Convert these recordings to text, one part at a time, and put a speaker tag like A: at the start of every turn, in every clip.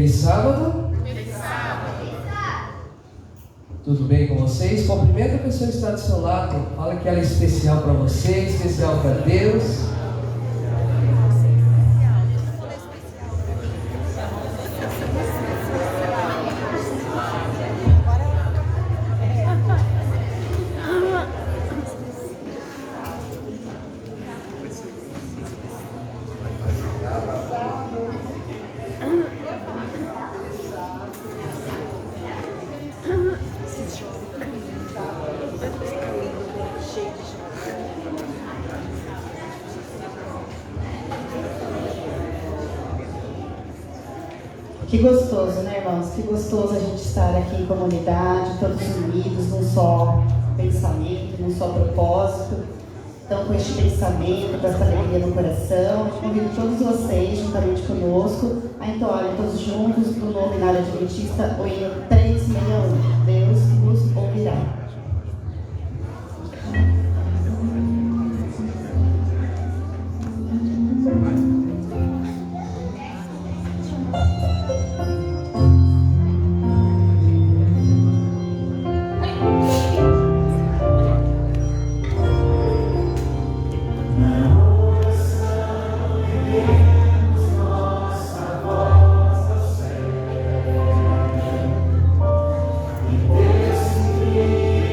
A: Feliz sábado. Tudo bem com vocês? Cumprimenta a pessoa que está do seu lado. Fala que ela é especial para você, especial para Deus.
B: Que gostoso, né, irmãos? Que gostoso a gente estar aqui em comunidade, todos unidos, num só pensamento, num só propósito. Então, com este pensamento, com essa alegria no coração, eu convido todos vocês, juntamente conosco, a entoarem todos juntos, no nome na área adventista, o hino 361. Deus nos ouvirá.
C: Deus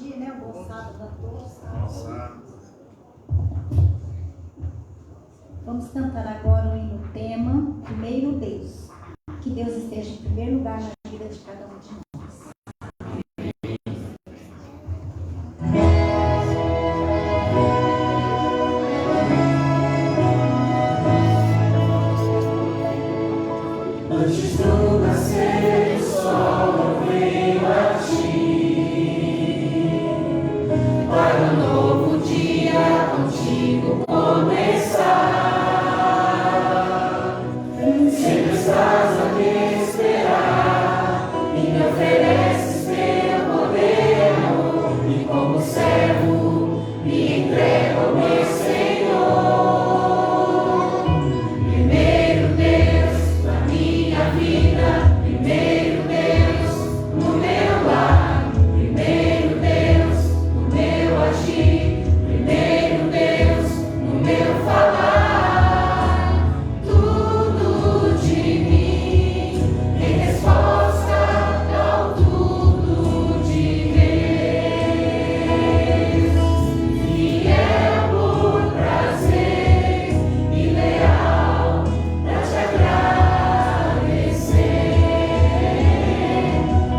C: dia, né? Bom sábado a todos. Vamos cantar agora o hino tema, Primeiro Deus. Que Deus esteja em primeiro lugar na vida de cada um de nós.
D: Antes do nascer do sol veio a ti, para um novo dia contigo começar. Sempre estás a me esperar e me ofereces teu modelo, e como servo me entrego ao meu Senhor. Primeiro Deus na minha vida, primeiro Deus no meu lar, primeiro Deus no meu agir, primeiro Deus no meu falar. Tudo de mim em resposta ao tudo de Deus. Fiel por prazer e leal pra te agradecer.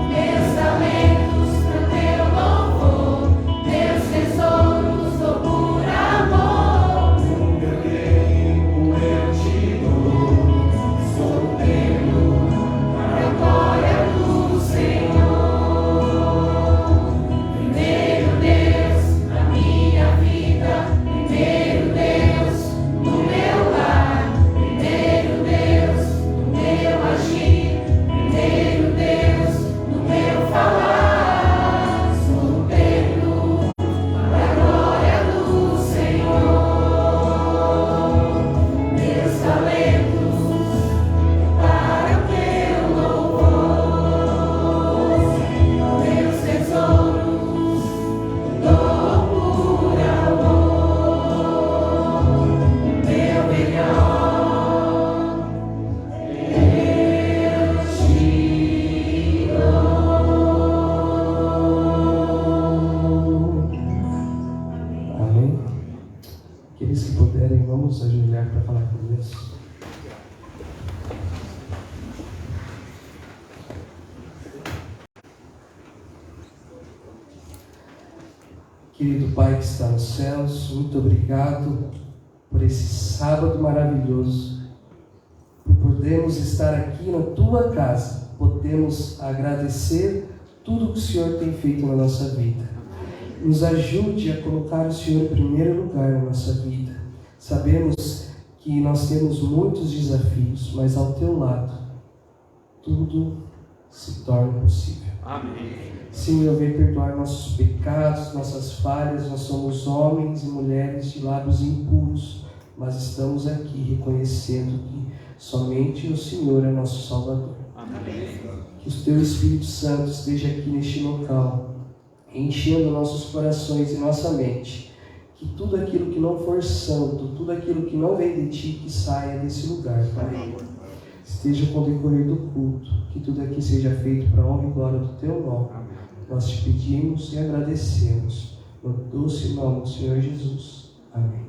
D: Meus talentos pra teu louvor, meus tesouros dou por amor. Meu tempo eu te dou, sou o templo para a glória do Senhor. Primeiro Deus na minha vida, primeiro Deus no meu lar, primeiro Deus no meu agir, primeiro Deus no meu falar. Sou o templo para a glória do Senhor. Meus talentos para o teu louvor, meus tesouros dou por amor. Meu melhor eu te dou.
A: Amém? Aqueles que puderem, vamos ajoelhar para falar com Deus. Querido Pai que está nos céus, muito obrigado por esse sábado maravilhoso, por podermos estar aqui na Tua casa, podemos agradecer tudo que o Senhor tem feito na nossa vida. Nos ajude a colocar o Senhor em primeiro lugar na nossa vida. Sabemos que nós temos muitos desafios, mas ao Teu lado, tudo se torna possível.
E: Amém.
A: Senhor, vem perdoar nossos pecados, nossas falhas. Nós somos homens e mulheres de lábios impuros, mas estamos aqui reconhecendo que somente o Senhor é nosso Salvador.
E: Amém.
A: Que o Teu Espírito Santo esteja aqui neste local, enchendo nossos corações e nossa mente. Que tudo aquilo que não for santo, tudo aquilo que não vem de Ti, que saia desse lugar, Pai. Esteja com o decorrer do culto, que tudo aqui seja feito para a honra e glória do Teu nome. Nós te pedimos e agradecemos, no doce nome do Senhor Jesus. Amém.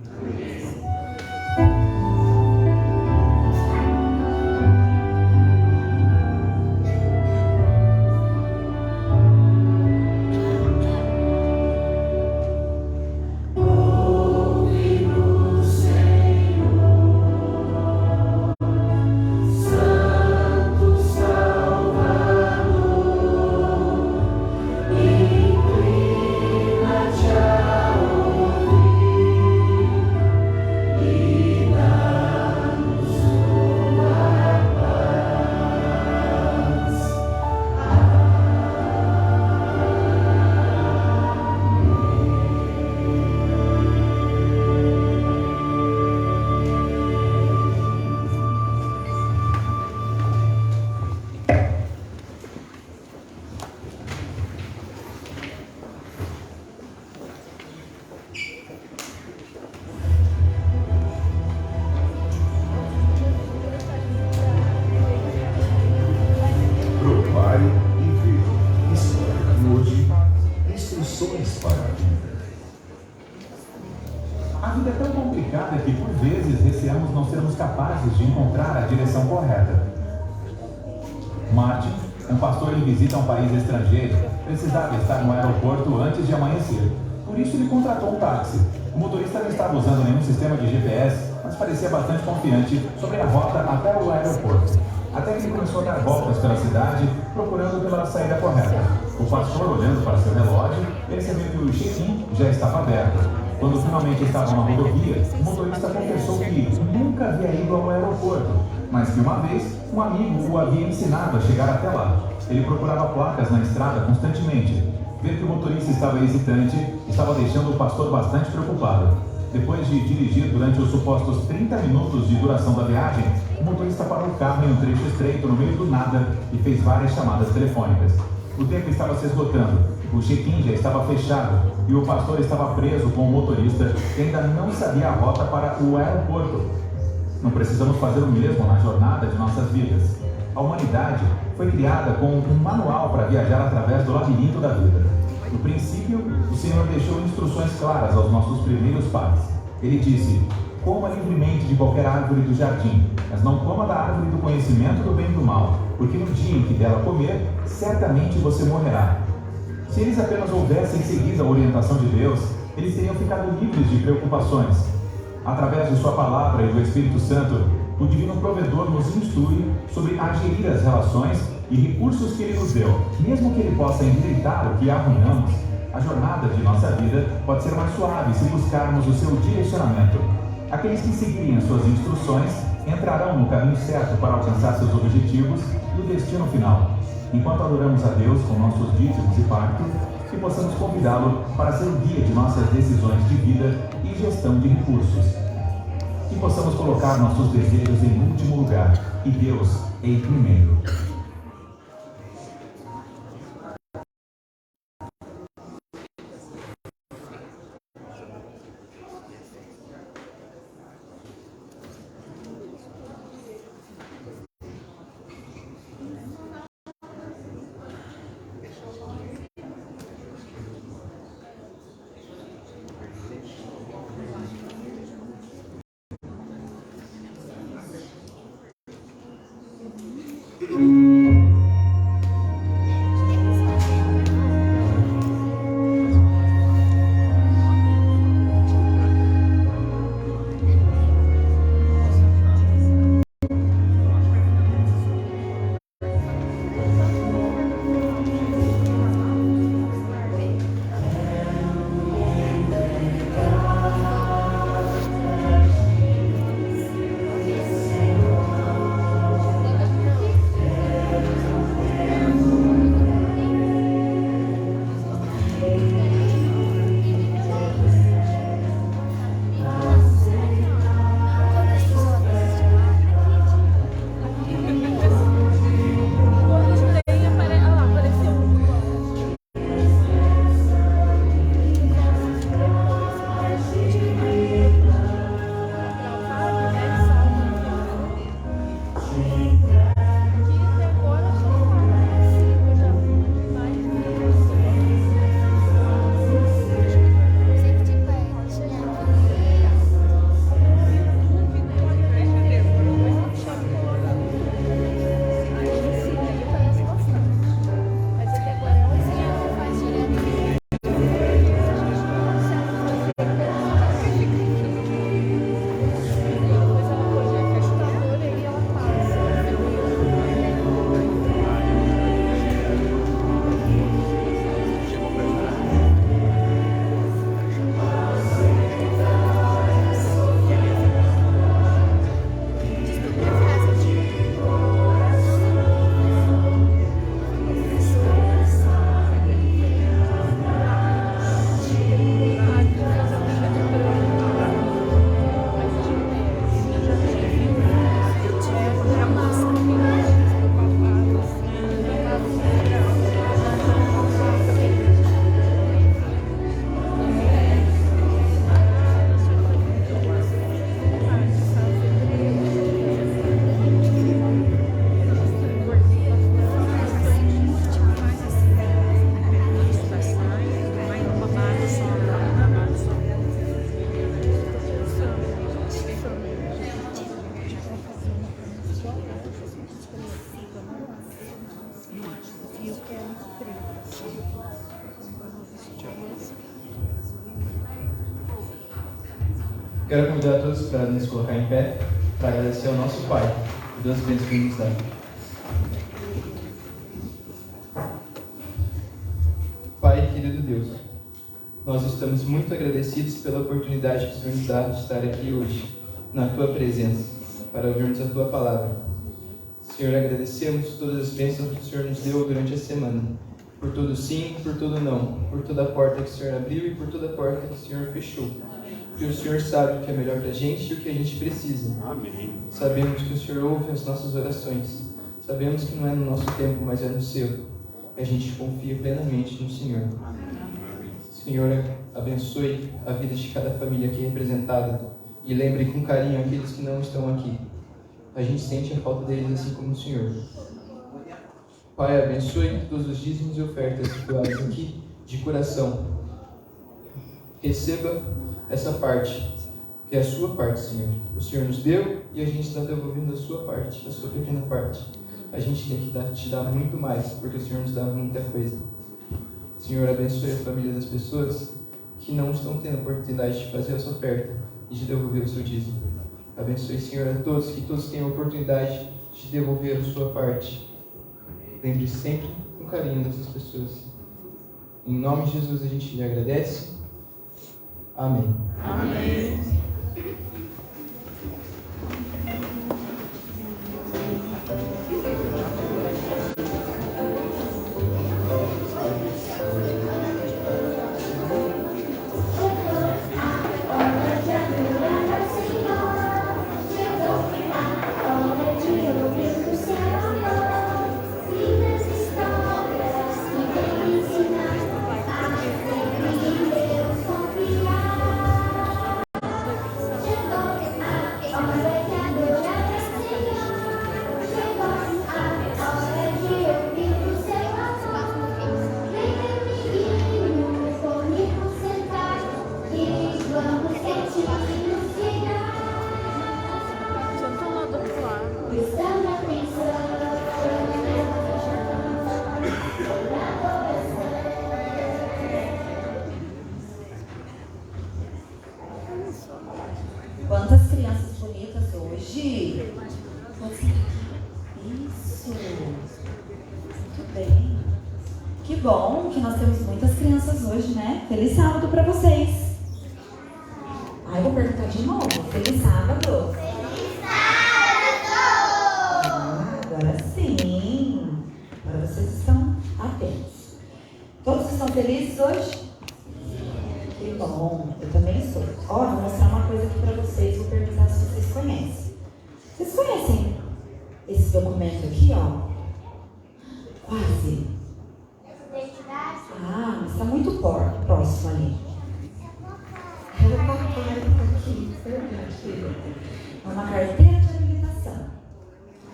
D: Inclina-te a ouvir.
E: lições para a vida. A vida é tão complicada que, por vezes, receamos não sermos capazes de encontrar a direção correta. Martin, um pastor em visita a um país estrangeiro, precisava estar no aeroporto antes de amanhecer. Por isso, ele contratou um táxi. O motorista não estava usando nenhum sistema de GPS, mas parecia bastante confiante sobre a rota até o aeroporto. Até que ele começou a dar voltas pela cidade, procurando pela saída correta. O pastor, olhando para seu relógio, percebeu que o check-in já estava aberto. Quando finalmente estavam na rodovia, o motorista confessou que nunca havia ido ao aeroporto, mas que uma vez um amigo o havia ensinado a chegar até lá. Ele procurava placas na estrada constantemente. Ver que o motorista estava hesitante estava deixando o pastor bastante preocupado. Depois de dirigir durante os supostos 30 minutos de duração da viagem, o motorista parou o carro em um trecho estreito no meio do nada e fez várias chamadas telefônicas. O tempo estava se esgotando, o check-in já estava fechado e o pastor estava preso com o motorista que ainda não sabia a rota para o aeroporto. Não precisamos fazer o mesmo na jornada de nossas vidas. A humanidade foi criada com um manual para viajar através do labirinto da vida. No princípio, o Senhor deixou instruções claras aos nossos primeiros pais. Ele disse: coma livremente de qualquer árvore do jardim, mas não coma da árvore do conhecimento do bem e do mal, porque no dia em que dela comer, certamente você morrerá. Se eles apenas houvessem seguido a orientação de Deus, eles teriam ficado livres de preocupações. Através de sua palavra e do Espírito Santo, o Divino Provedor nos instrui sobre gerir as relações e recursos que Ele nos deu. Mesmo que Ele possa endireitar o que arruinamos, a jornada de nossa vida pode ser mais suave se buscarmos o seu direcionamento. Aqueles que seguirem as suas instruções entrarão no caminho certo para alcançar seus objetivos e o destino final. Enquanto adoramos a Deus com nossos dízimos e pactos, que possamos convidá-lo para ser o guia de nossas decisões de vida e gestão de recursos. Que possamos colocar nossos desejos em último lugar e Deus em primeiro.
F: Quero convidar todos para nos colocar em pé, para agradecer ao nosso Pai, por Deus bênçãos que nos dá. Pai, querido Deus, nós estamos muito agradecidos pela oportunidade que o Senhor nos dá de estar aqui hoje, na Tua presença, para ouvirmos a Tua palavra. Senhor, agradecemos todas as bênçãos que o Senhor nos deu durante a semana, por todo sim, por todo não, por toda porta que o Senhor abriu e por toda porta que o Senhor fechou. Porque o Senhor sabe o que é melhor para a gente e o que a gente precisa. Amém. Sabemos que o Senhor ouve as nossas orações. Sabemos que não é no nosso tempo, mas é no seu. E a gente confia plenamente no Senhor. Amém. Senhor, abençoe a vida de cada família aqui representada. E lembre com carinho aqueles que não estão aqui. A gente sente a falta deles assim como o Senhor. Pai, abençoe todos os dízimos e ofertas doados aqui de coração. Receba essa parte, que é a sua parte, Senhor. O Senhor nos deu e a gente está devolvendo a sua parte, a sua pequena parte. A gente tem que te dar muito mais, porque o Senhor nos dá muita coisa. Senhor, abençoe a família das pessoas que não estão tendo a oportunidade de fazer a sua oferta e de devolver o seu dízimo. Abençoe, Senhor, a todos, que todos tenham a oportunidade de devolver a sua parte. Lembre sempre com carinho dessas pessoas. Em nome de Jesus a gente lhe agradece. Amém. Amém.
B: Quantas crianças bonitas hoje. Isso. Muito bem. Que bom que nós temos muitas crianças hoje, né? Feliz sábado para vocês. Ai, vou perguntar de novo. Feliz sábado. Feliz sábado. Agora sim. Agora vocês estão atentos. Todos estão felizes hoje? Que bom, eu também estou. Ó, vou mostrar uma coisa aqui para vocês, vou perguntar se vocês conhecem. Vocês conhecem esse documento aqui, ó? Quase. Ah, mas está muito próximo ali. É o papai aqui, verdade. É uma carteira de habilitação.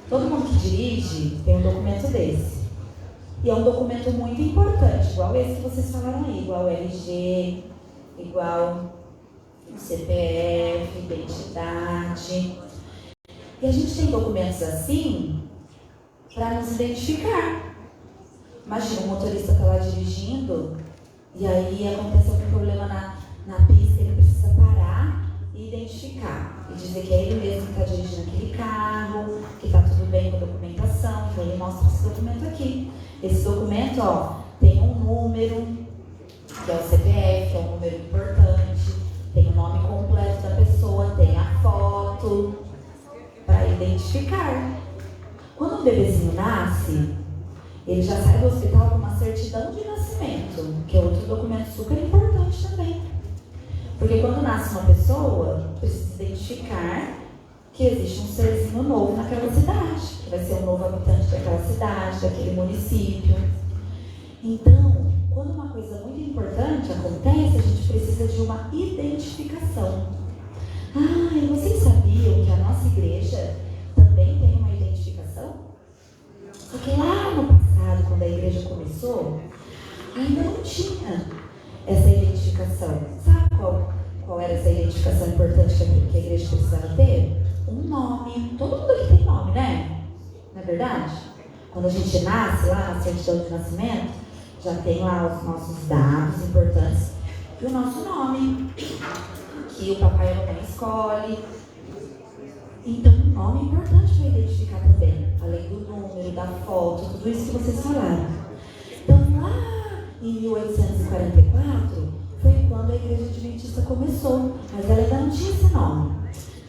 B: Todo mundo que dirige tem um documento desse. E é um documento muito importante, igual esse que vocês falaram aí, igual o LG, igual o CPF, identidade. E a gente tem documentos assim para nos identificar. Imagina, o motorista está lá dirigindo e aí acontece algum problema na pista, ele precisa parar e identificar. E dizer que é ele mesmo que está dirigindo aquele carro, que está tudo bem com a documentação. Então ele mostra esse documento aqui. Esse documento, ó, tem um número, que é o CPF, que é um número importante, tem o nome completo da pessoa, tem a foto, para identificar. Quando um bebezinho nasce, ele já sai do hospital com uma certidão de nascimento, que é outro documento super importante também. Porque quando nasce uma pessoa, precisa identificar que existe um serzinho novo naquela cidade, que vai ser um novo habitante daquela cidade, daquele município. Então, quando uma coisa muito importante acontece, a gente precisa de uma identificação. Ah, e vocês sabiam que a nossa igreja também tem uma identificação? Só que lá no passado, quando a igreja começou, ainda não tinha essa identificação. Sabe qual era essa identificação importante que a igreja precisava ter? Um nome. Todo mundo aqui tem nome, né? Não é verdade? Quando a gente nasce lá na certidão de nascimento, já tem lá os nossos dados importantes.
G: e o nosso nome, que o papai e a mamãe escolhe. Então, o nome é importante para identificar também, além do número, da foto, tudo isso que vocês falaram. Então, lá em 1844, foi quando a Igreja Adventista começou, mas ela ainda não tinha esse nome.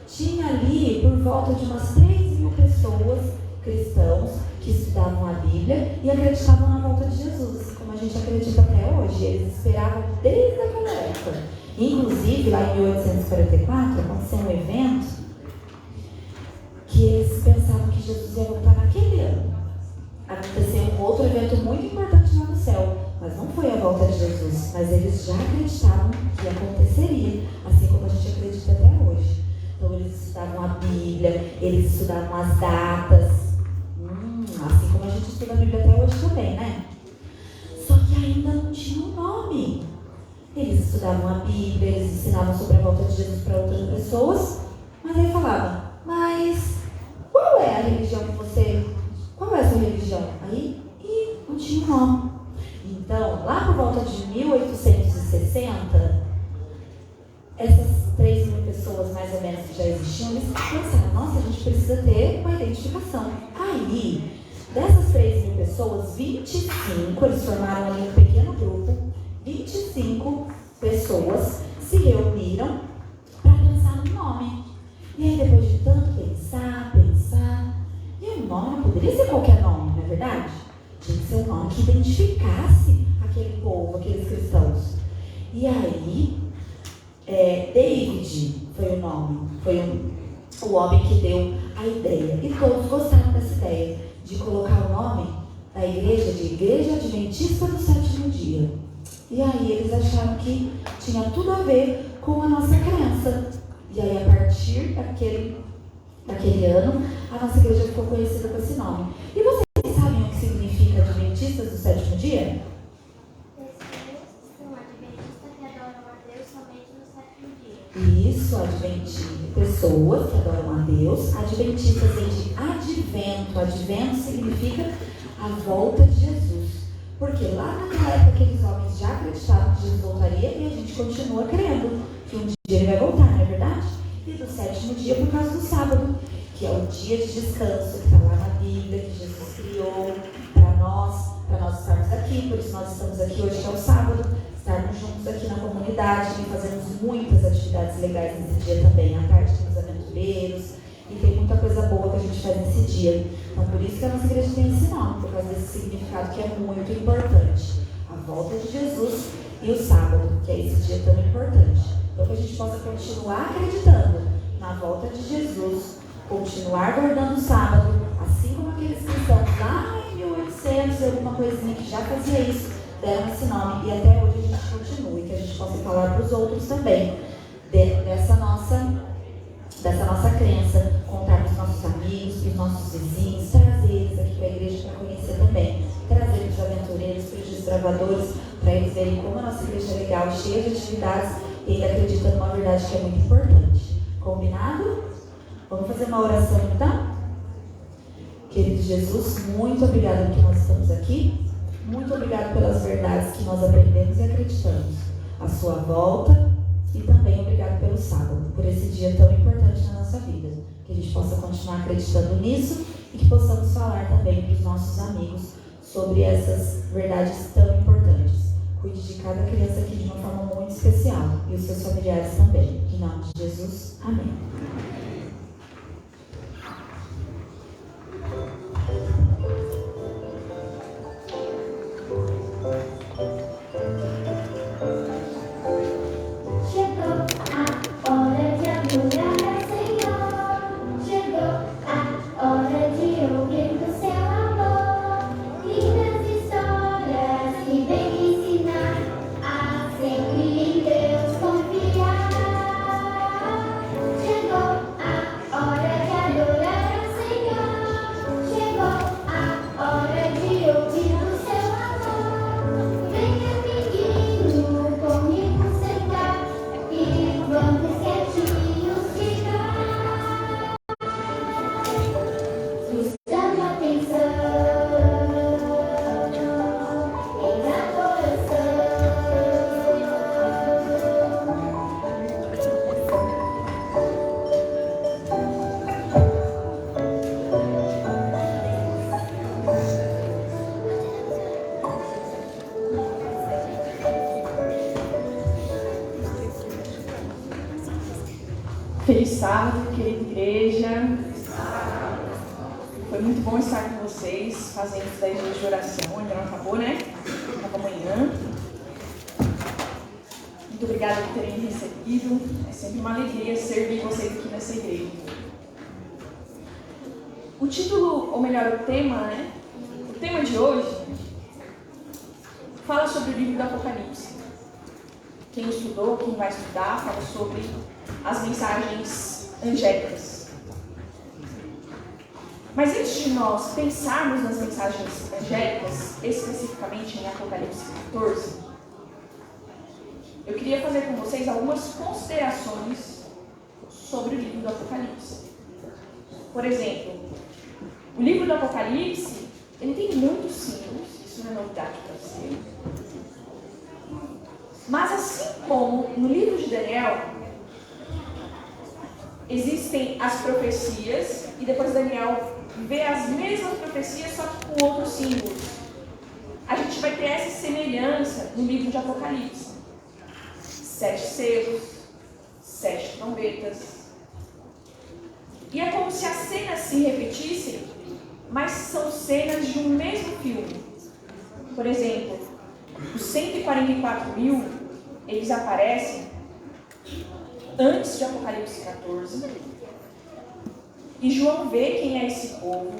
G: Tinha ali por volta de umas 3.000 pessoas, cristãos, que estudavam a Bíblia e acreditavam na volta de Jesus, assim como a gente acredita até hoje. Eles esperavam desde aquela época. Inclusive, lá em 1844, aconteceu um evento que eles pensavam que Jesus ia voltar naquele ano. Aconteceu um outro evento muito importante lá no céu, mas não foi a volta de Jesus, mas eles já acreditavam que aconteceria, assim como a gente acredita até hoje. Então eles estudavam a Bíblia, eles estudavam as datas, assim como a gente estuda a Bíblia até hoje também, né? Só que ainda não tinha um nome. Eles estudavam a Bíblia, eles ensinavam sobre a volta de Jesus para outras pessoas, mas aí falavam, mas qual é a religião que você... Qual é a sua religião? Aí, não tinha um nome. Então, lá por volta de 1860, essas 3.000 pessoas mais ou menos que já existiam, eles pensaram, nossa, a gente precisa ter uma identificação. Aí, dessas 3.000 pessoas, 25, eles formaram ali um pequeno grupo, 25 pessoas se reuniram para pensar no nome. E aí, depois de tanto pensar, e o nome não poderia ser qualquer nome, não é verdade? Tinha que ser um nome que identificasse aquele povo, aqueles cristãos. E aí, David foi o nome, o homem que deu a ideia. E todos gostaram dessa ideia, de colocar o nome da igreja de Igreja Adventista do Sétimo Dia. E aí eles acharam que tinha tudo a ver com a nossa crença. E aí, a partir daquele ano, a nossa igreja ficou conhecida com esse nome. E vocês sabem o que significa Adventistas do Sétimo Dia? Isso, pessoas que adoram a Deus. Adventistas vem de advento. Advento significa a volta de Jesus. Porque lá naquela época aqueles homens já acreditavam que Jesus voltaria e a gente continua crendo que um dia ele vai voltar, não é verdade? E do sétimo dia por causa do sábado, que é o dia de descanso que está lá na Bíblia, que Jesus criou para nós estarmos aqui. Por isso nós estamos aqui hoje, que é o sábado, estarmos juntos aqui na comunidade e fazemos muitas atividades legais nesse dia também. À tarde temos aventureiros e tem muita coisa boa que a gente faz nesse dia. Então por isso que a nossa igreja tem esse nome, por causa desse significado que é muito importante. A volta de Jesus e o sábado, que é esse dia tão importante. Então que a gente possa continuar acreditando na volta de Jesus, continuar guardando o sábado, assim como aqueles cristãos lá em 1800, alguma coisinha que já fazia isso, deram esse nome, e até hoje a gente continua, e que a gente possa falar para os outros também dessa nossa crença, contar para os nossos amigos, para os nossos vizinhos, trazer eles aqui para a igreja para conhecer também, trazer os aventureiros, para os desbravadores, para eles verem como a nossa igreja é legal, cheia de atividades, e ainda acredita numa verdade que é muito importante. Combinado? Vamos fazer uma oração então? Querido Jesus, muito obrigada porque nós estamos aqui. Muito obrigado pelas verdades que nós aprendemos e acreditamos. A sua volta e também obrigado pelo sábado, por esse dia tão importante na nossa vida. Que a gente possa continuar acreditando nisso e que possamos falar também para os nossos amigos sobre essas verdades tão importantes. Cuide de cada criança aqui de uma forma muito especial e os seus familiares também. Em nome de Jesus, amém.
D: Chegou
H: Feliz sábado, querida igreja. Foi muito bom estar com vocês, fazendo 10 dias de oração. Ainda não acabou, né? Acaba amanhã. Muito obrigada por terem me recebido. É sempre uma alegria servir vocês aqui nessa igreja. O título, ou melhor, o tema, né? O tema de hoje fala sobre o livro do Apocalipse. Quem estudou, quem vai estudar, fala sobre as mensagens angélicas. Mas antes de nós pensarmos nas mensagens angélicas, especificamente em Apocalipse 14, eu queria fazer com vocês algumas considerações sobre o livro do Apocalipse. Por exemplo, o livro do Apocalipse, ele tem muitos símbolos, isso não é novidade para você. Mas assim como no livro de Daniel, existem as profecias, e depois Daniel vê as mesmas profecias, só que com outros símbolos. A gente vai ter essa semelhança no livro de Apocalipse. 7 selos, 7 trombetas. E é como se as cenas se repetissem, mas são cenas de um mesmo filme. Por exemplo, os 144.000, eles aparecem antes de Apocalipse 14. E João vê quem é esse povo,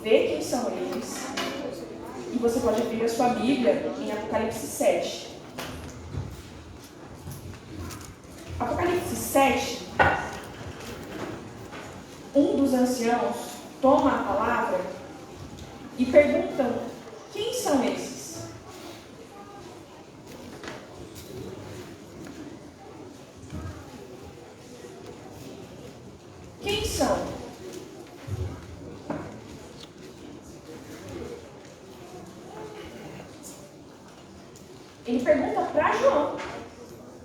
H: vê quem são eles. E você pode abrir a sua Bíblia em Apocalipse 7. Apocalipse 7, um dos anciãos toma a palavra e perguntam: quem são esses? Quem são? Ele pergunta para João: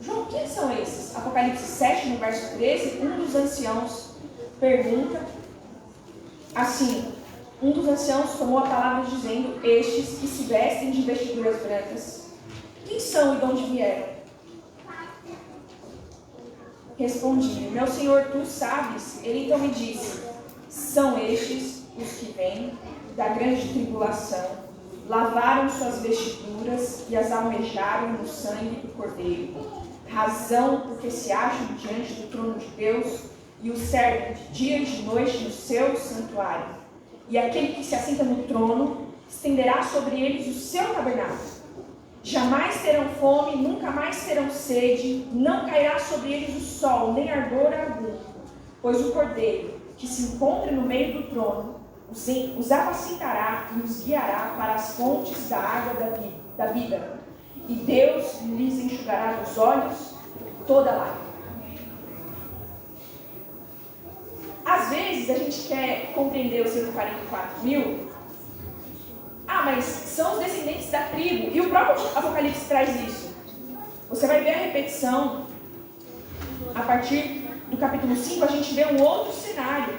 H: João, quem são esses? Apocalipse 7, no verso 13, um dos anciãos pergunta assim: um dos anciãos tomou a palavra dizendo: estes que se vestem de vestiduras brancas, quem são e de onde vieram? Respondi: meu senhor, tu sabes. Ele então me disse: são estes os que vêm da grande tribulação, lavaram suas vestiduras e as almejaram no sangue do Cordeiro, razão porque se acham diante do trono de Deus e o servem de dia e de noite no seu santuário. E aquele que se assenta no trono estenderá sobre eles o seu tabernáculo. Jamais terão fome, nunca mais terão sede, não cairá sobre eles o sol, nem ardor algum, pois o Cordeiro, que se encontra no meio do trono, os apacentará e os guiará para as fontes da água da vida. E Deus lhes enxugará dos olhos toda lágrima. Às vezes a gente quer compreender os 144.000. Mas são os descendentes da tribo. E o próprio Apocalipse traz isso. Você vai ver a repetição. A partir do capítulo 5, a gente vê um outro cenário.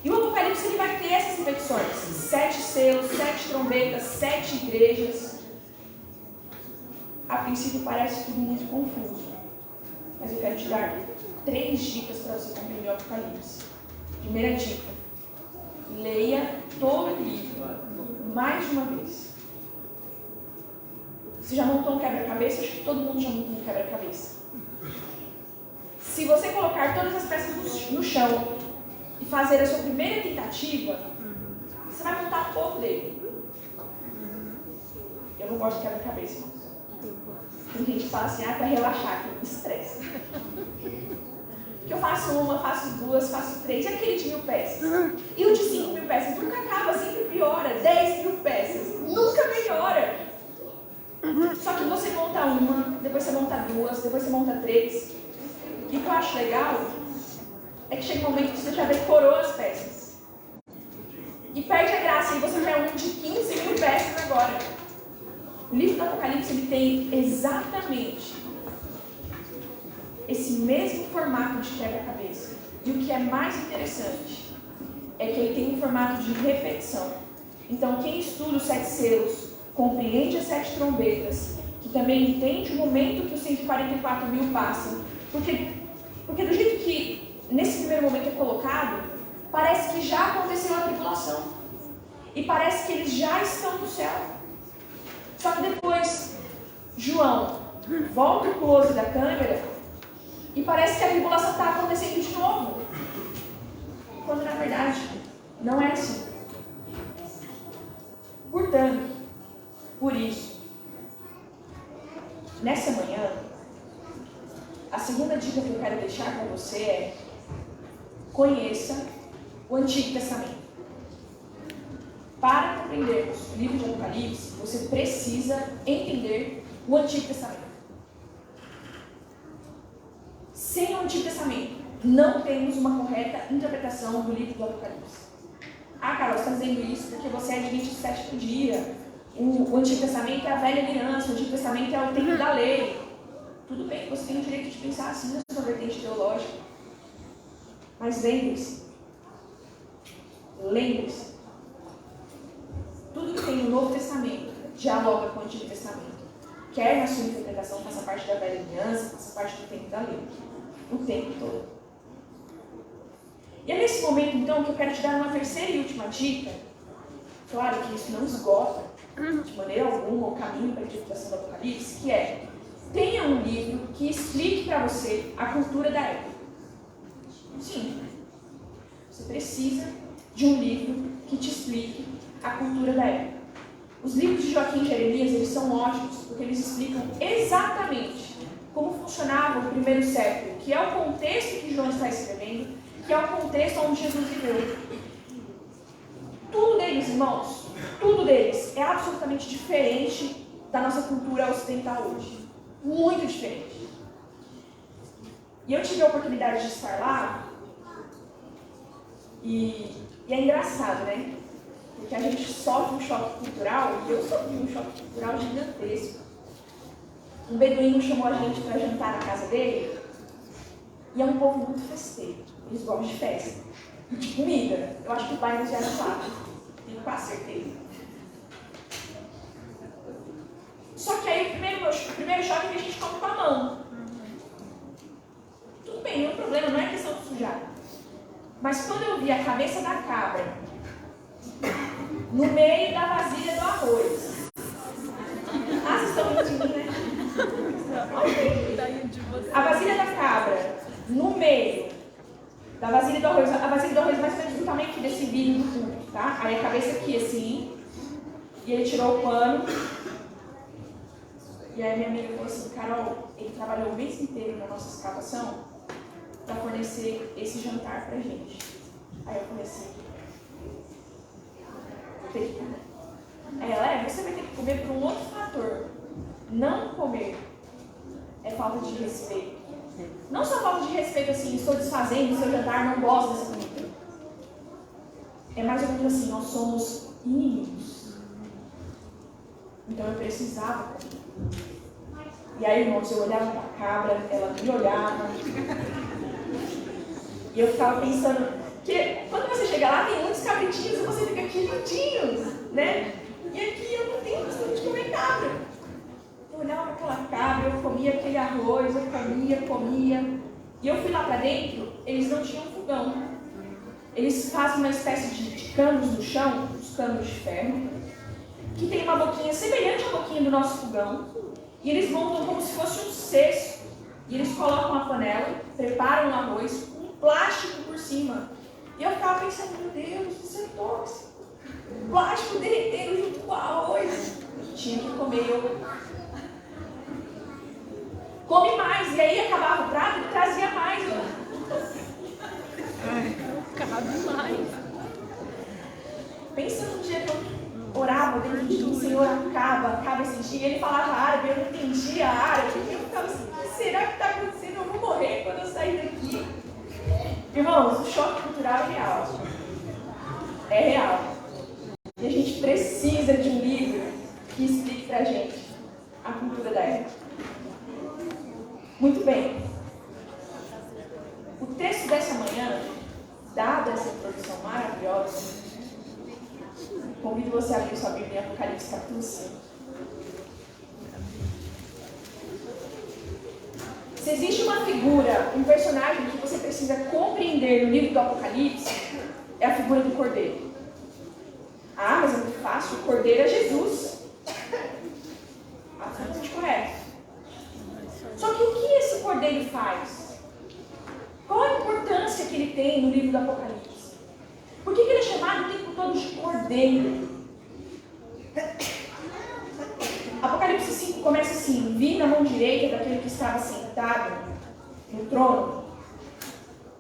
H: E o Apocalipse ele vai ter essas repetições. 7 selos, 7 trombetas, 7 igrejas. A princípio parece tudo muito confuso. Mas eu quero te dar 3 dicas para você compreender o Apocalipse. Primeira dica: leia todo o livro mais de uma vez. Você já montou um quebra-cabeça? Acho que todo mundo já montou um quebra-cabeça. Se você colocar todas as peças no chão e fazer a sua primeira tentativa, você vai montar um pouco dele. Eu não gosto de quebra-cabeça, irmãos. Tem gente que fala assim: para relaxar, que me estressa. Que eu faço uma, faço 2, faço 3, e aquele de 1.000 peças. E o de 5.000 peças nunca acaba, sempre piora. 10.000 peças, nunca melhora. Só que você monta uma, depois você monta 2, depois você monta 3. E o que eu acho legal é que chega um momento que você já decorou as peças. E perde a graça, e você já é um de 15.000 peças agora. O livro do Apocalipse ele tem exatamente esse mesmo formato de quebra-cabeça. E o que é mais interessante é que ele tem um formato de repetição. Então, quem estuda os 7 selos, compreende as 7 trombetas, que também entende o momento que os 144.000 passam. Porque Porque do jeito que nesse primeiro momento é colocado, parece que já aconteceu a tribulação. E parece que eles já estão no céu. Só que depois, João volta o close da câmera e parece que a tribulação está acontecendo de novo. Quando na verdade não é assim. Portanto, por isso, nessa manhã, a segunda dica que eu quero deixar para você é: conheça o Antigo Testamento. Para compreendermos o livro de Apocalipse, você precisa entender o Antigo Testamento. Sem o Antigo Testamento, não temos uma correta interpretação do livro do Apocalipse. Ah, Carol, você está dizendo isso porque você é adventista do sétimo dia. O Antigo Testamento é a velha aliança, o Antigo Testamento é o tempo da lei. Tudo bem, você tem o direito de pensar assim na sua vertente teológica. Mas lembre-se, tudo que tem no Novo Testamento dialoga com o Antigo Testamento. Quer na sua interpretação faça parte da velha aliança, faça parte do tempo da lei. O tempo todo. E é nesse momento, então, que eu quero te dar uma terceira e última dica. Claro que isso não esgota, de maneira alguma, o caminho para a interpretação do Apocalipse, que é: tenha um livro que explique para você a cultura da época. Sim, você precisa de um livro que te explique a cultura da época. Os livros de Joaquim e Jeremias, eles são ótimos, porque eles explicam exatamente como funcionava o primeiro século, que é o contexto que João está escrevendo, que é o contexto onde Jesus viveu. Tudo deles, irmãos, tudo deles é absolutamente diferente da nossa cultura ocidental hoje. Muito diferente. E eu tive a oportunidade de estar lá, e é engraçado, né? Porque a gente sofre um choque cultural, e eu sofri um choque cultural gigantesco. Um beduíno chamou a gente para jantar na casa dele, e é um povo muito festeiro. Eles gostam de festa e de comida. Eu acho que o pai nos já não sabe. Tenho quase certeza. Só que aí o primeiro choque é que a gente come com a mão. Tudo bem, não é um problema, não é questão de sujar. Mas quando eu vi a cabeça da cabra no meio da vasilha do arroz. Ah, vocês estão rindo de mim, né? A vasilha da cabra no meio da vasilha do arroz. A vasilha do arroz mais ou menos do tamanho aqui desse vidro do fundo, tá? Aí a cabeça aqui assim. E ele tirou o pano. E aí minha amiga falou assim: Carol, ele trabalhou o mês inteiro na nossa escavação para fornecer esse jantar pra gente. Aí eu falei assim: aí ela, você vai ter que comer por um outro fator. Não comer é falta de respeito. Não só falta de respeito assim, estou desfazendo o seu jantar, não gosto dessa comida. É mais ou menos assim, nós somos inimigos. Então eu precisava comer. E aí, irmãos, eu olhava para a cabra, ela me olhava. E eu ficava pensando, que quando você chega lá, tem muitos cabritinhos e você fica aqui juntinhos, né? E aqui eu não tenho costume de comer cabra. Eu olhava para aquela cabra, eu comia aquele arroz, eu comia. E eu fui lá para dentro, eles não tinham fogão. Eles fazem uma espécie de canos no chão, os canos de ferro, que tem uma boquinha semelhante à boquinha do nosso fogão. E eles montam como se fosse um cesto. E eles colocam uma panela, preparam o arroz com um plástico por cima. E eu ficava pensando, meu Deus, isso é tóxico. Plástico derretendo junto com o arroz. Tinha que comer, eu come mais. E aí acabava o prato e trazia mais.
D: Cabe mais.
H: Pensa num dia que eu orava dentro de mim, Senhor, acaba esse dia. Ele falava árabe, eu não entendia árabe. E eu ficava assim, o que será que está acontecendo? Eu vou morrer quando eu sair daqui. Irmãos, o choque cultural é real. É real. E a gente precisa de um livro que explique pra gente a cultura da época. Muito bem. O texto dessa manhã, dada essa introdução maravilhosa, convido você a abrir sua Bíblia em Apocalipse capítulo 5. Se existe uma figura, um personagem que você precisa compreender no livro do Apocalipse, é a figura do Cordeiro. Ah, mas é muito fácil, o Cordeiro é Jesus. Absolutamente correto. Só que o que esse Cordeiro faz? Qual a importância que ele tem no livro do Apocalipse? Por que ele é chamado o tempo todo de Cordeiro? Apocalipse 5 começa assim: vi na mão direita daquele que estava sentado no trono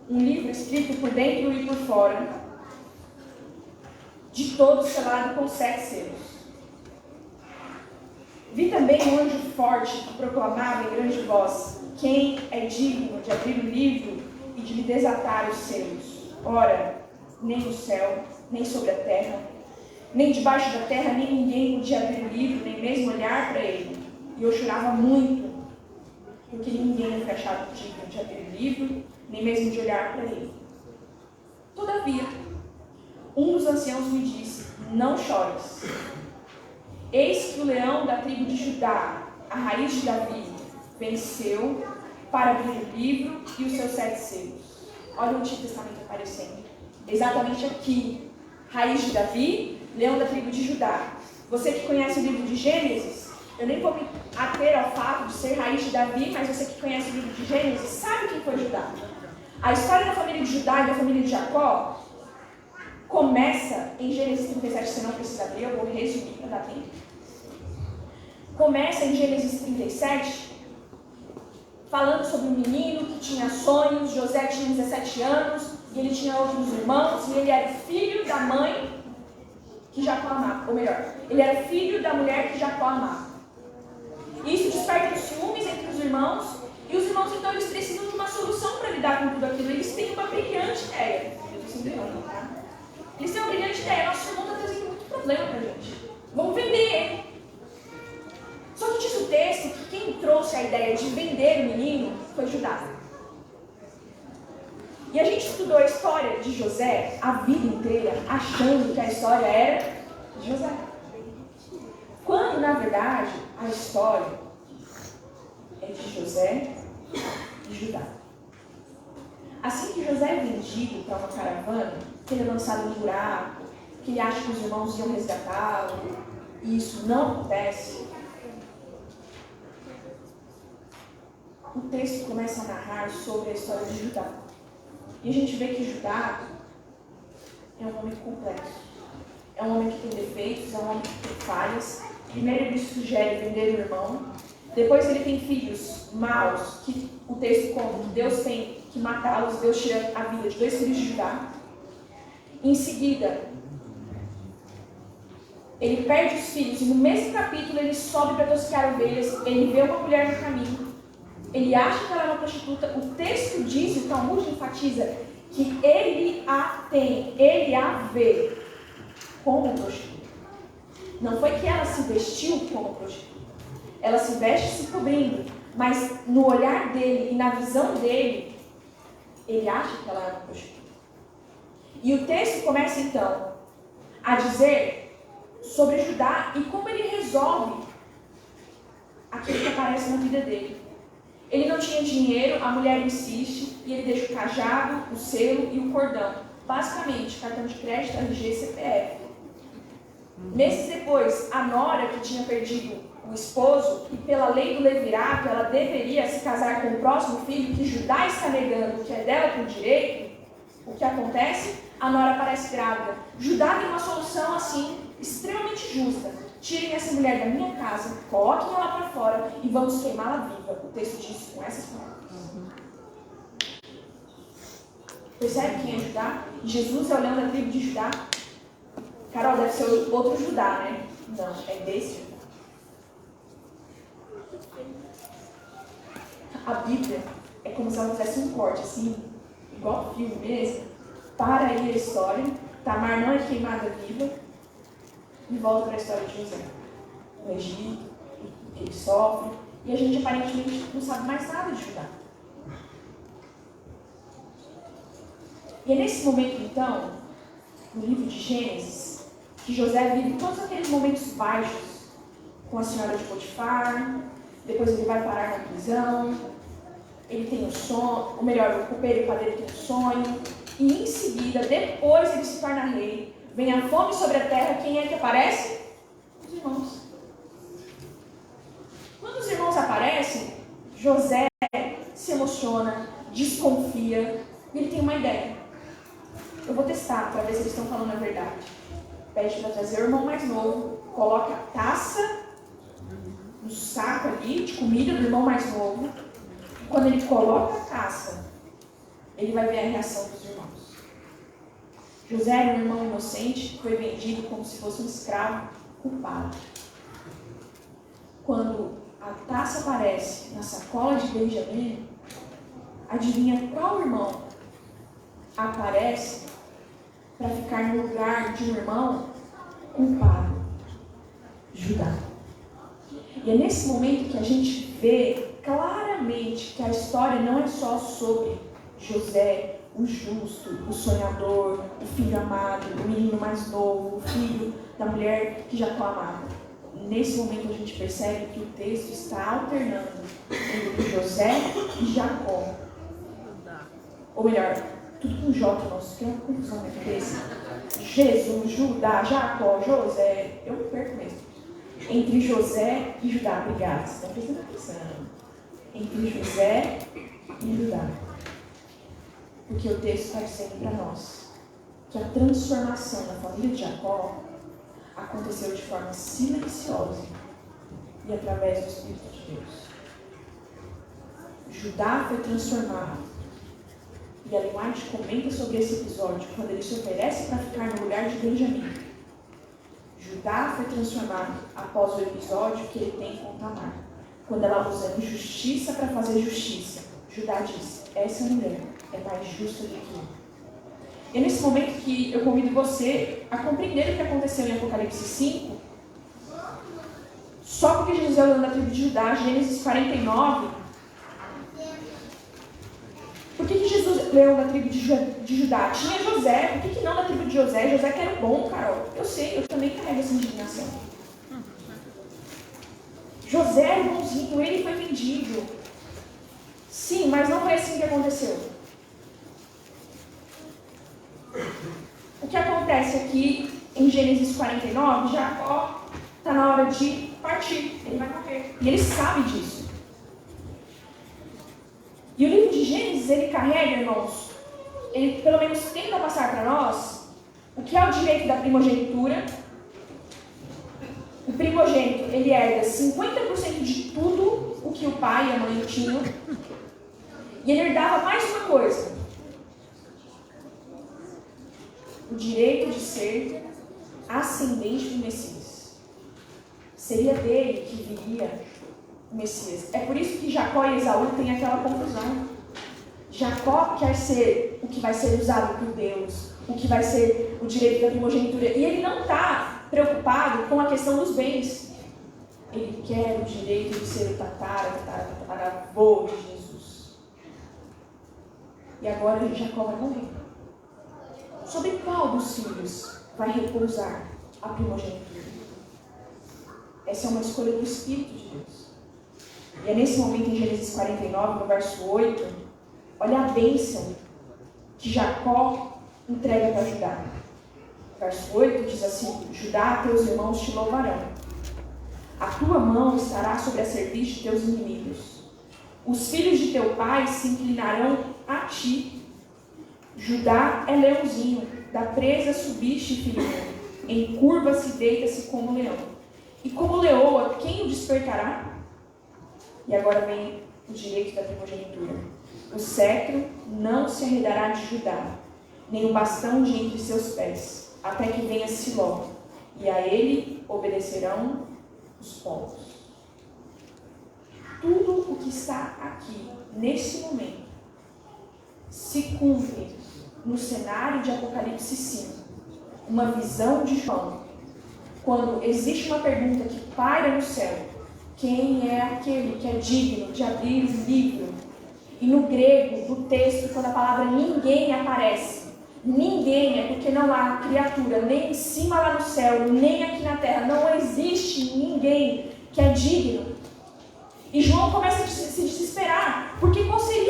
H: um livro escrito por dentro e por fora, de todo selado com 7 selos. Vi também um anjo forte que proclamava em grande voz: quem é digno de abrir o livro e de lhe desatar os selos? Ora, nem no céu, nem sobre a terra, nem debaixo da terra, nem ninguém podia abrir o livro, nem mesmo olhar para ele. E eu chorava muito, porque ninguém foi achado digno de abrir o livro, nem mesmo de olhar para ele. Todavia, um dos anciãos me disse: não chores. Eis que o leão da tribo de Judá, a raiz de Davi, venceu para abrir o livro e os seus 7 selos. Olha o Antigo Testamento aparecendo. Exatamente aqui. Raiz de Davi, leão da tribo de Judá. Você que conhece o livro de Gênesis, eu nem vou me ater ao fato de ser raiz de Davi, mas você que conhece o livro de Gênesis sabe quem foi Judá. A história da família de Judá e da família de Jacó começa em Gênesis 37, você não precisa abrir, eu vou resumir para dar tempo. Começa em Gênesis 37, falando sobre um menino que tinha sonhos. José tinha 17 anos, e ele tinha outros irmãos, e ele era filho da mãe que Jacó amava. Ou melhor, ele era filho da mulher que Jacó amava. Isso desperta os ciúmes entre os irmãos, e os irmãos então eles precisam de uma solução para lidar com tudo aquilo. Eles têm uma brilhante ideia. Eu estou sempre falando, tá? Eles têm uma brilhante ideia. Nosso irmão está trazendo muito problema para a gente. Vamos vender ele. Só que diz o texto que quem trouxe a ideia de vender o menino foi Judá. E a gente estudou a história de José a vida inteira, achando que a história era de José. Quando, na verdade, a história é de José e Judá. Assim que José é vendido para uma caravana, que ele é lançado no buraco, que ele acha que os irmãos iam resgatá-lo, e isso não acontece, o texto começa a narrar sobre a história de Judá. E a gente vê que Judá é um homem complexo. É um homem que tem defeitos, é um homem que tem falhas. Primeiro ele sugere vender o irmão. Depois ele tem filhos maus, que o texto conta, Deus tem que matá-los, Deus tira a vida de 2 filhos de Judá. Em seguida, ele perde os filhos, e no mesmo capítulo ele sobe para tosquear ovelhas, ele vê uma mulher no caminho. Ele acha que ela é uma prostituta. O texto diz, o Talmud enfatiza, que ele a tem, ele a vê como prostituta. Não foi que ela se vestiu como prostituta. Ela se veste se cobrindo, mas no olhar dele e na visão dele, ele acha que ela é uma prostituta. E o texto começa então a dizer sobre Judá e como ele resolve aquilo que aparece na vida dele. Ele não tinha dinheiro, a mulher insiste, e ele deixa o cajado, o selo e o cordão. Basicamente, cartão de crédito, RG e CPF. Meses depois, a nora, que tinha perdido o esposo, e pela lei do levirato, ela deveria se casar com o próximo filho, que Judá está negando, que é dela por direito, o que acontece? A nora aparece grávida. Judá tem uma solução assim, extremamente justa. Tirem essa mulher da minha casa, coloquem ela para fora e vamos queimá-la viva. O texto diz com essas palavras. Percebe quem é Judá? Jesus é o leão da tribo de Judá. Carol, deve ser outro Judá, né? Não, é desse Judá. A Bíblia é como se ela fizesse um corte, assim, igual filme mesmo. Para aí a história. Tamar não é queimada viva. E volta para a história de José. No Egito, que ele sofre. E a gente aparentemente não sabe mais nada de Judá. E é nesse momento, então, no livro de Gênesis, que José vive todos aqueles momentos baixos com a senhora de Potifar. Depois ele vai parar na prisão. ele tem um sonho, ou melhor, o copeiro e o padeiro têm um sonho, e em seguida, depois ele se torna rei, vem a fome sobre a terra, quem é que aparece? Os irmãos. Quando os irmãos aparecem, José se emociona, desconfia, e ele tem uma ideia. Eu vou testar para ver se eles estão falando a verdade. Pede para trazer o irmão mais novo, coloca a taça no saco ali de comida do irmão mais novo. Quando ele coloca a taça, ele vai ver a reação dos irmãos. José era um irmão inocente que foi vendido como se fosse um escravo culpado. Quando a taça aparece na sacola de Benjamim, adivinha qual irmão aparece para ficar no lugar de um irmão culpado? Judá. E é nesse momento que a gente vê claramente que a história não é só sobre José, o justo, o sonhador, o filho amado, o menino mais novo, o filho da mulher que Jacó amava. Nesse momento a gente percebe que o texto está alternando entre José e Jacó. Ou melhor, tudo com J, nossa, que é uma confusão na cabeça. Jesus, Judá, Jacó, José, eu me perco mesmo. Entre José e Judá, obrigada, vocês estão prestando atenção. Entre José e Judá. Porque o texto está dizendo para nós que a transformação da família de Jacó aconteceu de forma silenciosa e através do Espírito de Deus. Judá foi transformado. E a linguagem comenta sobre esse episódio quando ele se oferece para ficar no lugar de Benjamim. Judá foi transformado após o episódio que ele tem com Tamar. Quando ela usa injustiça para fazer justiça, Judá diz: essa mulher é mais justa do que eu. E é nesse momento que eu convido você a compreender o que aconteceu em Apocalipse 5. Só porque Jesus é o leão da tribo de Judá, Gênesis 49. Por que Jesus leão da tribo de Judá? Tinha José, por que não da tribo de José? José que era bom, Carol. Eu sei, eu também carrego essa indignação. José era bonzinho, ele foi vendido. Sim, mas não foi assim que aconteceu. O que acontece aqui em Gênesis 49, Jacó está na hora de partir, ele vai morrer. E ele sabe disso. E o livro de Gênesis, ele carrega, irmãos, ele pelo menos tenta passar para nós o que é o direito da primogenitura. O primogênito, ele herda 50% de tudo o que o pai e a mãe tinham. E ele herdava mais uma coisa: o direito de ser ascendente do Messias. Seria dele que viria o Messias. É por isso que Jacó e Esaú têm aquela confusão. Jacó quer ser o que vai ser usado por Deus, o que vai ser o direito da primogenitura. E ele não está preocupado com a questão dos bens. Ele quer o direito de ser o tataravô de Jesus. E agora Jacó vai morrer. Sobre qual dos filhos vai repousar a primogenitura? Essa é uma escolha do Espírito de Deus. E é nesse momento, em Gênesis 49, no verso 8, olha a bênção que Jacó entrega para Judá. Verso 8 diz assim: Judá, teus irmãos te louvarão. A tua mão estará sobre a cerviz de teus inimigos. Os filhos de teu pai se inclinarão a ti. Judá é leãozinho, da presa subiste, filho meu. Encurva-se e deita-se como leão. E como leoa, quem o despertará? E agora vem o direito da primogenitura. O cetro não se arredará de Judá, nem o bastão de entre seus pés, até que venha Siló, e a ele obedecerão os povos. Tudo o que está aqui, nesse momento, se cumpre no cenário de Apocalipse 5, uma visão de João, quando existe uma pergunta que paira no céu: quem é aquele que é digno de abrir o livro? E no grego, no texto, quando a palavra ninguém aparece, ninguém é porque não há criatura, nem em cima lá no céu, nem aqui na terra, não existe ninguém que é digno. E João começa a se desesperar, porque qual seria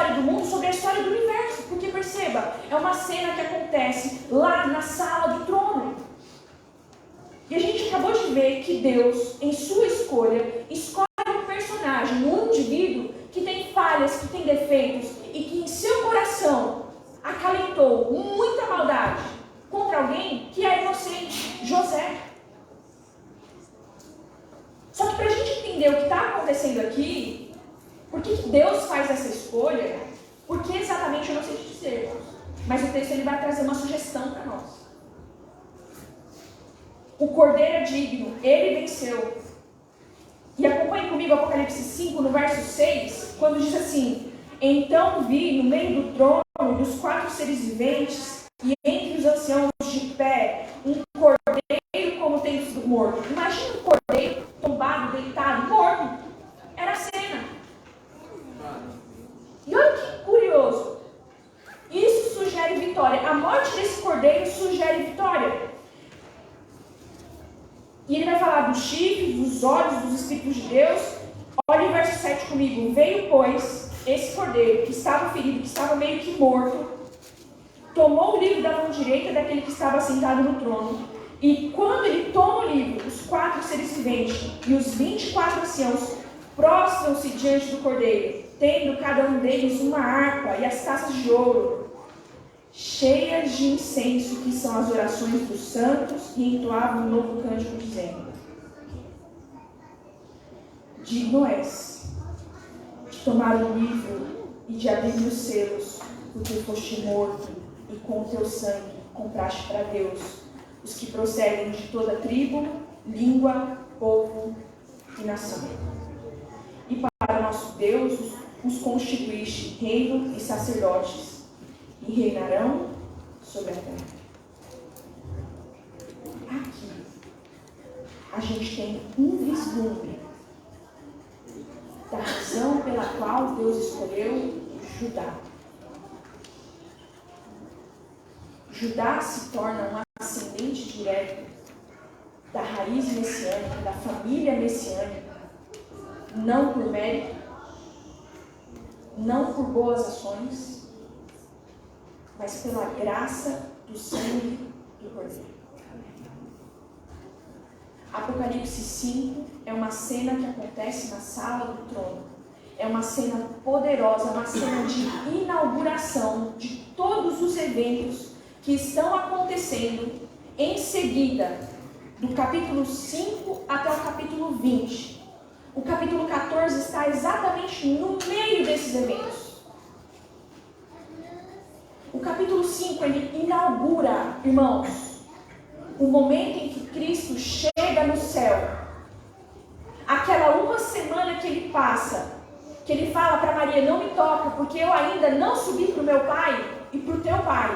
H: história do mundo, sobre a história do universo. Porque perceba, é uma cena que acontece lá na sala do trono. E a gente acabou de ver que Deus, em sua escolha, escolhe um personagem, um indivíduo que tem falhas, que tem defeitos e que em seu coração acalentou muita maldade contra alguém que é inocente, José. Só que para a gente entender o que está acontecendo aqui, por que Deus faz essa escolha, por que exatamente eu não sei te dizer, irmãos. Mas o texto ele vai trazer uma sugestão para nós. O cordeiro é digno, ele venceu. E acompanhe comigo Apocalipse 5, no verso 6, quando diz assim: então vi no meio do trono dos 4 seres viventes e entre os anciãos de pé um cordeiro como tem sido morto. Imagina um cordeiro tombado, deitado, morto. Era a cena. E olha que curioso. Isso sugere vitória. A morte desse cordeiro sugere vitória. E ele vai falar dos chifres, dos olhos, dos Espíritos de Deus. Olha o verso 7 comigo. Veio, pois, esse cordeiro que estava ferido, que estava meio que morto, tomou o livro da mão direita daquele que estava sentado no trono. E quando ele toma o livro, os 4 seres viventes e os 24 anciãos prostram-se diante do cordeiro, tendo cada um deles uma harpa e as taças de ouro, cheias de incenso, que são as orações dos santos, e entoavam um novo cântico, dizendo: digno és de tomar o livro e de abrir os selos, porque foste morto, e com o teu sangue compraste para Deus os que procedem de toda tribo, língua, povo e nação. E para o nosso Deus os constituíste reino e sacerdotes, e reinarão sobre a terra. Aqui, a gente tem um vislumbre da razão pela qual Deus escolheu Judá. Judá se torna um ascendente direto da raiz messiânica, da família messiânica, não por mérito, não por boas ações, mas pela graça do sangue do Cordeiro. Apocalipse 5 é uma cena que acontece na sala do trono. É uma cena poderosa, uma cena de inauguração de todos os eventos que estão acontecendo em seguida, do capítulo 5 até o capítulo 20. O capítulo 14 está exatamente no meio desses eventos. O capítulo 5, ele inaugura, irmãos, o momento em que Cristo chega no céu. Aquela uma semana que ele passa, que ele fala para Maria: não me toca, porque eu ainda não subi para o meu Pai e para o teu Pai.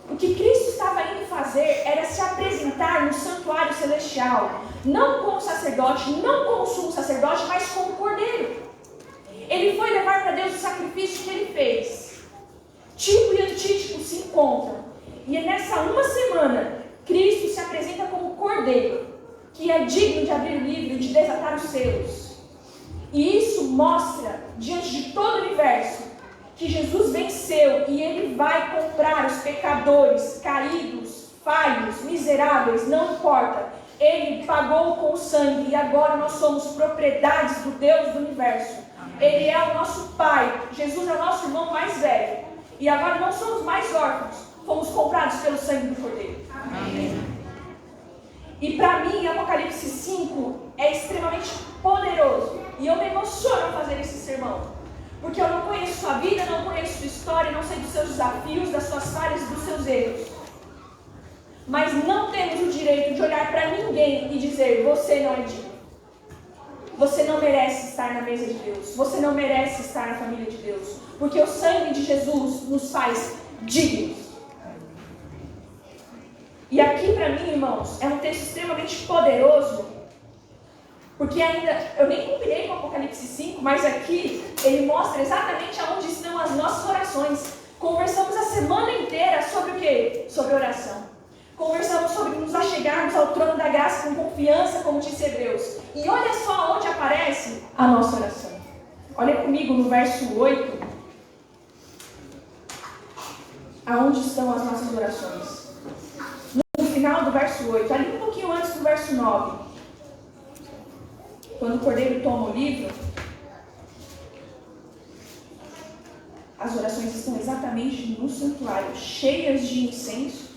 H: O que Cristo estava indo fazer era se apresentar no santuário celestial, não como sacerdote, não como sumo sacerdote, mas como cordeiro. Ele foi levar para Deus o sacrifício que ele fez. Tipo e antítipo se encontram. E é nessa uma semana, Cristo se apresenta como cordeiro, que é digno de abrir o livro e de desatar os selos. E isso mostra, diante de todo o universo, que Jesus venceu e ele vai comprar os pecadores, caídos, falhos, miseráveis, não importa. Ele pagou com o sangue e agora nós somos propriedades do Deus do universo. Ele é o nosso Pai. Jesus é o nosso irmão mais velho. E agora não somos mais órfãos. Fomos comprados pelo sangue do Cordeiro. Amém. E para mim, Apocalipse 5 é extremamente poderoso. E eu me emociono a fazer esse sermão. Porque eu não conheço sua vida, não conheço sua história, não sei dos seus desafios, das suas falhas e dos seus erros. Mas não temos o direito de olhar para ninguém e dizer: você não é digno. Você não merece estar na mesa de Deus. Você não merece estar na família de Deus. Porque o sangue de Jesus nos faz dignos. E aqui para mim, irmãos, é um texto extremamente poderoso. Porque ainda, eu nem combinei com o Apocalipse 5, mas aqui ele mostra exatamente aonde estão as nossas orações. Conversamos a semana inteira sobre o quê? Sobre oração. Conversamos sobre nos achegarmos ao trono da graça com confiança, como disse Hebreus. E olha só onde aparece a nossa oração. Olha comigo no verso 8, aonde estão as nossas orações? No final do verso 8, ali um pouquinho antes do verso 9, quando o cordeiro toma o livro, as orações estão exatamente no santuário, cheias de incenso,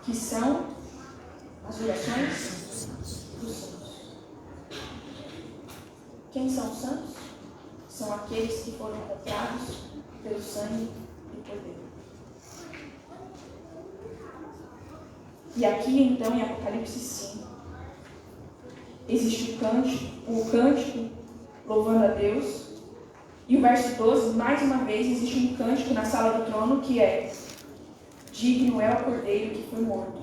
H: que são as orações dos santos. Quem são os santos? São aqueles que foram comprados pelo sangue do Cordeiro. E aqui então em Apocalipse 5, existe o cântico louvando a Deus. E o verso 12, mais uma vez, existe um cântico na sala do trono que é: digno é o Cordeiro que foi morto,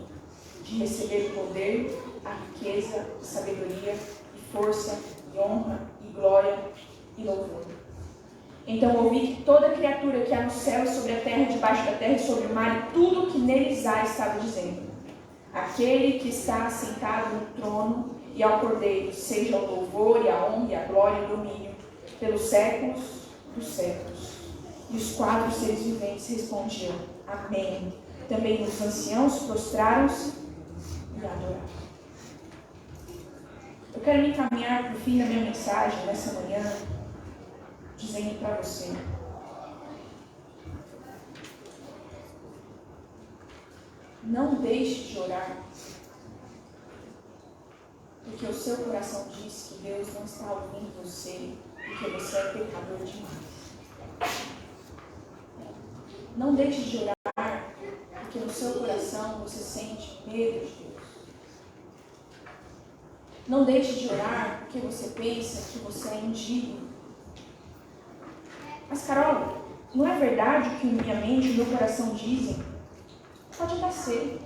H: de receber o poder, a riqueza, a sabedoria, e força, e honra, e glória, e louvor. Então ouvi que toda criatura que há no céu e sobre a terra, debaixo da terra e sobre o mar, e tudo o que neles há, estava dizendo: aquele que está assentado no trono e ao Cordeiro, seja o louvor, e a honra, e a glória, e o domínio, pelos séculos dos séculos. E os 4 seres viventes respondiam: amém. Também os anciãos prostraram-se e adoraram. Eu quero me encaminhar para o fim da minha mensagem nessa manhã, dizendo para você: não deixe de orar, porque o seu coração diz que Deus não está ouvindo você, porque você é pecador demais. Não deixe de orar, porque no seu coração você sente medo de Deus. Não deixe de orar, porque você pensa que você é indigno. Mas, Carol, não é verdade o que minha mente e meu coração dizem? Pode até ser.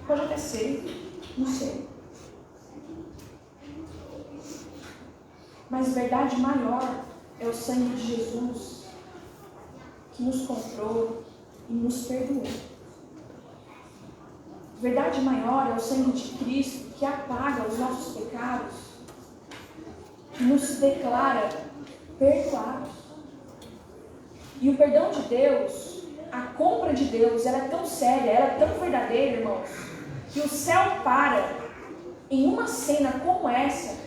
H: Pode até ser. Não sei. Mas verdade maior é o sangue de Jesus, que nos comprou e nos perdoou. Verdade maior é o sangue de Cristo, que apaga os nossos pecados, que nos declara perdoados. E o perdão de Deus, a compra de Deus, ela é tão séria, ela é tão verdadeira, irmãos, que o céu para em uma cena como essa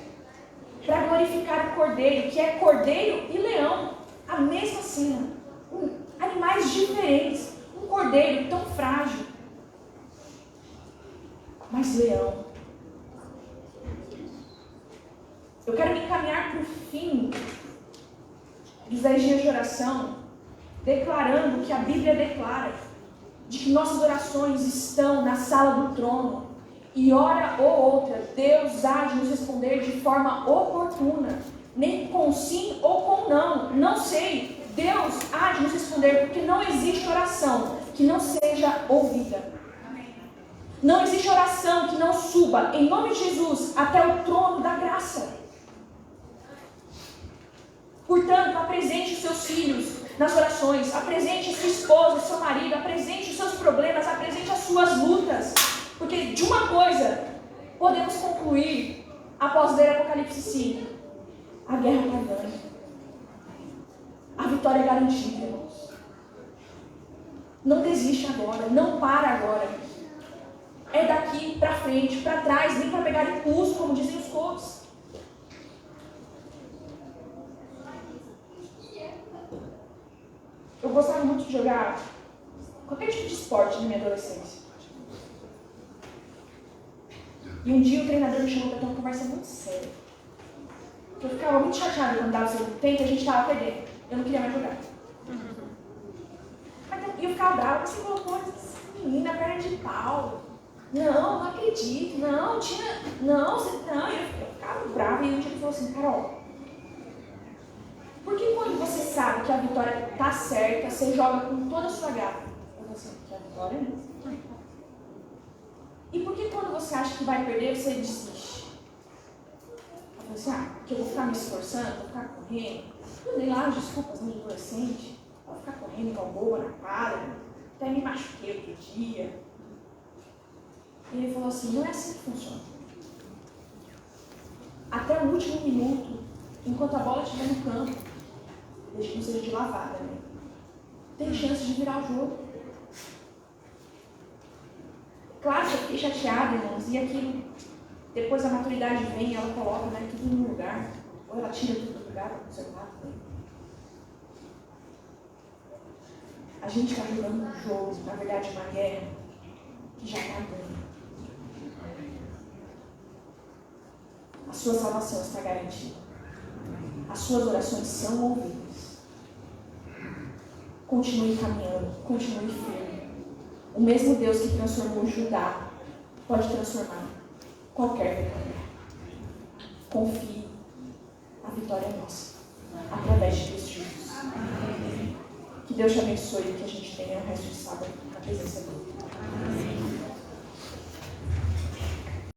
H: para glorificar o Cordeiro, que é Cordeiro e Leão, a mesma cena, animais diferentes, um Cordeiro tão frágil, mas leão. Eu quero me encaminhar para o fim dos 10 dias de oração, declarando que a Bíblia declara, de que nossas orações estão na sala do trono, e hora ou outra, Deus há de nos responder de forma oportuna, nem com sim ou com não, não sei, Deus há de nos responder, porque não existe oração que não seja ouvida. Não existe oração que não suba, em nome de Jesus, até o trono da graça. Portanto, apresente os seus filhos nas orações, apresente sua esposa, seu marido, apresente os seus problemas, apresente as suas lutas. Porque de uma coisa podemos concluir após ler Apocalipse 5: a guerra está ganha. A vitória é garantida, irmãos. Não desiste agora, não para agora. É daqui para frente, para trás, nem para pegar impulso, como dizem os coaches. Eu gostava muito de jogar qualquer tipo de esporte na minha adolescência. E um dia o treinador me chamou para ter uma conversa muito séria. Eu ficava muito chateada quando dava o segundo tempo e a gente estava perdendo. Eu não queria mais jogar. E eu ficava brava, você colocou essa menina perna de pau. Não acredito, não, eu ficava brava e um dia ele falou assim: Carol, por que quando você sabe que a vitória está certa, você joga com toda a sua garra? Eu falei assim: que a vitória não. E por que quando você acha que vai perder, você desiste? Eu falei assim: porque eu vou ficar me esforçando, vou ficar correndo. Eu dei lá as desculpas no adolescente, vou ficar correndo igual boa na quadra, até me machuquei outro dia. E ele falou assim: não é assim que funciona. Até o último minuto, enquanto a bola estiver no campo, desde que não seja de lavada, né? Tem chance de virar o jogo. Claro que eu fiquei chateada, irmãos, e aquilo, depois a maturidade vem e ela coloca, né, tudo no lugar, ou ela tira tudo do lugar para conservar também. A gente está jogando um jogo, na verdade uma guerra, que já está ganha. A sua salvação está garantida. As suas orações são ouvidas. Continue caminhando, continue firme. O mesmo Deus que transformou Judá pode transformar qualquer vitória. Confie, a vitória é nossa, através de Cristo Jesus. Que Deus te abençoe e que a gente tenha o resto de sábado na presença dele.